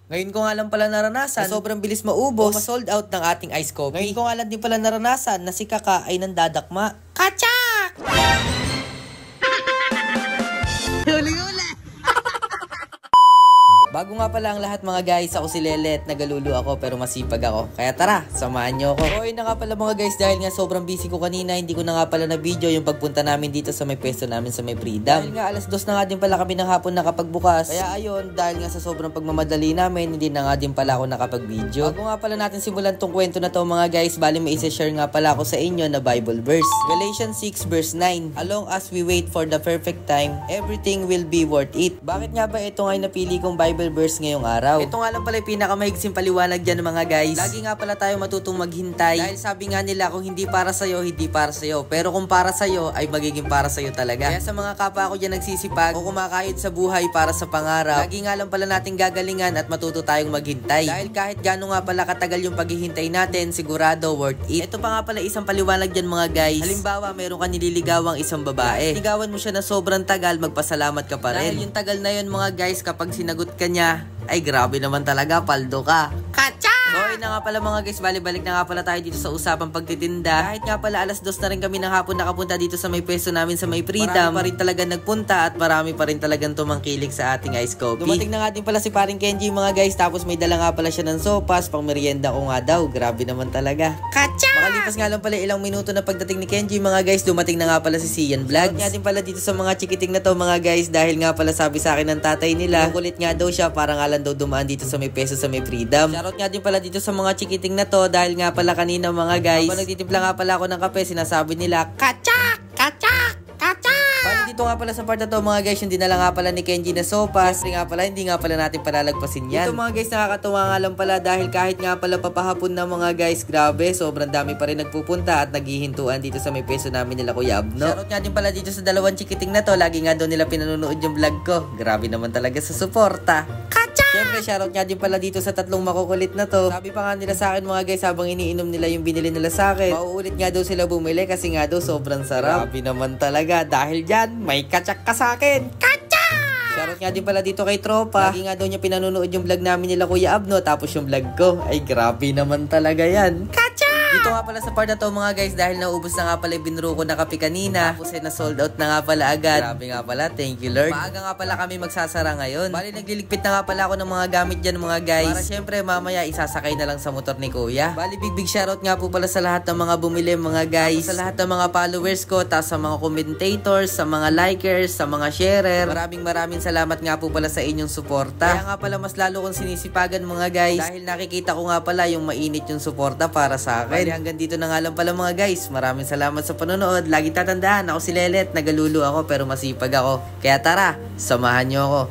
Ngayon ko nga lang pala naranasan na sobrang bilis maubos o ma-sold out ng ating ice coffee. Ngayon ko nga lang din pala naranasan na si Kaka ay nandadakma. Kachak! Bago nga pala ang lahat mga guys, ako si Lelet, nagalulu ako pero masipag ako. Kaya tara, samahan nyo ako. Okay na nga pala mga guys, dahil nga sobrang busy ko kanina, hindi ko na nga pala na video yung pagpunta namin dito sa may pwesto namin sa may Freedom. Dahil nga alas 2 na nga din pala kami ng hapon nakapagbukas. Kaya ayun, dahil nga sa sobrang pagmamadali namin, hindi na nga din pala ako nakapag-video. Bago nga pala natin simulan tong kwento na to mga guys, bali may isa-share nga pala ako sa inyo na Bible verse. Galatians 6 verse 9. Along as we wait for the perfect time, everything will be worth it. Bakit nga ba ito nga napili kong Bible verse ngayong araw? Ito nga lang pala yung pinakamahigsim paliwanag dyan mga guys. Lagi nga pala tayo matutong maghintay. Dahil sabi nga nila kung hindi para sa'yo, hindi para sa'yo. Pero kung para sa'yo, ay magiging para sa'yo talaga. Kaya sa mga kapwa ko dyan nagsisipag o kumakayod sa buhay para sa pangarap, lagi nga lang pala natin gagalingan at matuto tayong maghintay. Dahil kahit gano'n nga pala katagal yung paghihintay natin, sigurado worth it. Ito pa nga pala isang paliwanag dyan mga guys. Halimbawa, meron ka nililigawang isang babae. Ligawan mo siya na sobrang tagal, magpasalamat ka pa rin. Dahil yung tagal na yun mga guys, kapag sinagot ka niya, ay grabe naman talaga, paldo ka. Kacha! So ayun na nga pala mga guys, balik na nga pala tayo dito sa usapang pagtitinda. Kahit nga pala alas 2 na rin kami ng hapon nakapunta dito sa may pwesto namin sa may Freedom, marami pa rin talaga nagpunta at marami pa rin talagang tumangkilik sa ating ice coffee. Dumating na nga din pala si paring Kenji mga guys, tapos may dala nga pala siya ng sopas, pang merienda ko nga daw. Grabe naman talaga. Kacha! Makalipas nga lang pala ilang minuto na pagdating ni Kenji mga guys, dumating na nga pala si Sian Vlogs. Nga din pala dito sa mga chikiting na to mga guys, dahil nga pala sabi sa akin ng tatay nila, kulit nga daw siya, parang nga lang daw dumaan dito sa may peso sa may Freedom. Shoutout nga din pala dito sa mga chikiting na to, dahil nga pala kanina mga guys, habang nagtitimpla nga pala ako ng kape, sinasabi nila, Kachak! Kachak! Kachak! Bali dito nga pala sa part na to mga guys, yung dinala nga pala ni Kenji na sopas. Siyempre nga pala, hindi nga pala natin palalagpasin yan. Dito mga guys, nakakatuwa nga lang pala dahil kahit nga pala papahapon na mga guys, grabe, sobrang dami pa rin nagpupunta at naghihintuan dito sa may peso namin nila Kuya Abno. Shoutout nga din pala dito sa dalawang chikiting na to, lagi nga daw nila pinanonood yung vlog ko. Grabe naman talaga sa suporta. Siyempre, shoutout nga din pala dito sa tatlong makukulit na to. Sabi pa nga nila sa akin mga guys, habang iniinom nila yung binili nila sa akin, mauulit nga daw sila bumili kasi nga daw sobrang sarap. Grabe naman talaga, dahil dyan, may kachak ka sa akin. Kachak! Shoutout nga din pala dito kay Tropa. Lagi nga daw niya pinanonood yung vlog namin nila Kuya Abno, tapos yung vlog ko, ay grabe naman talaga yan. Kachak! Dito nga pala sa part na to mga guys, dahil naubos na nga pala yung binuro ko na kape kanina, tapos ay na-sold out na nga pala agad. Grabe nga pala, thank you Lord. Maaga nga pala kami magsasara ngayon. Bali nagliligpit na nga pala ako ng mga gamit dyan mga guys, para syempre mamaya isasakay na lang sa motor ni Kuya. Bali big shoutout nga po pala sa lahat ng mga bumili mga guys, sa lahat ng mga followers ko, tapos sa mga commentators, sa mga likers, sa mga sharer. Maraming salamat nga po pala sa inyong suporta. Kaya nga pala mas lalo kong sinisipagan mga guys, dahil nakikita ko nga pala yung mainit yung suporta para sa akin. Hanggang dito na nga lang pala mga guys. Maraming salamat sa panonood. Lagi tatandaan, ako si Lelet, nagalulu ako pero masipag ako. Kaya tara, samahan nyo ako.